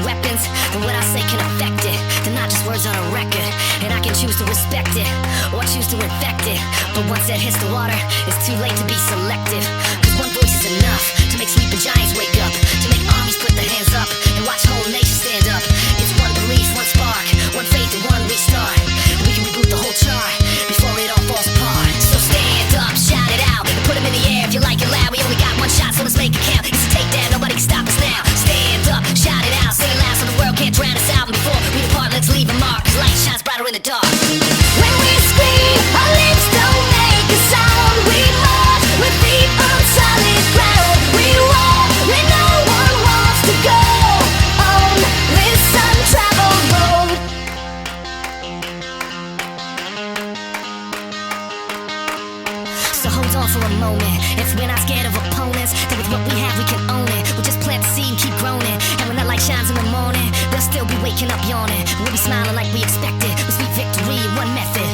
weapons, then what I say can affect it. They're not just words on a record, and I can choose to respect it, or choose to infect it. But once that hits the water, it's too late to be selective. Cause one voice is enough to make sleeping giants wake up, to make armies put their hands up, and watch whole nations stand up. It's one belief, one spark, one faith, and one restart. We can reboot the whole chart before it all falls apart. So stand up, shout it out, and put them in the air if you like it loud. We only got one shot, so let's make it count. It's a takedown, nobody can stop us now. Stand up, shout it out, say it loud so the world can't drown us out. And before we depart, let's leave a mark, cause light shines brighter in the dark. When we scream, our lips don't make a sound. We march with feet on solid ground. We walk where no one wants to go, on this untraveled road. So hold on for a moment. If we're not scared of opponents, then with what we have we can own it. We'll just plant the seed and keep growing it. And when that light shines in the morning, they'll still be waking up yawning. We'll be smiling like we expected, with sweet victory in one method.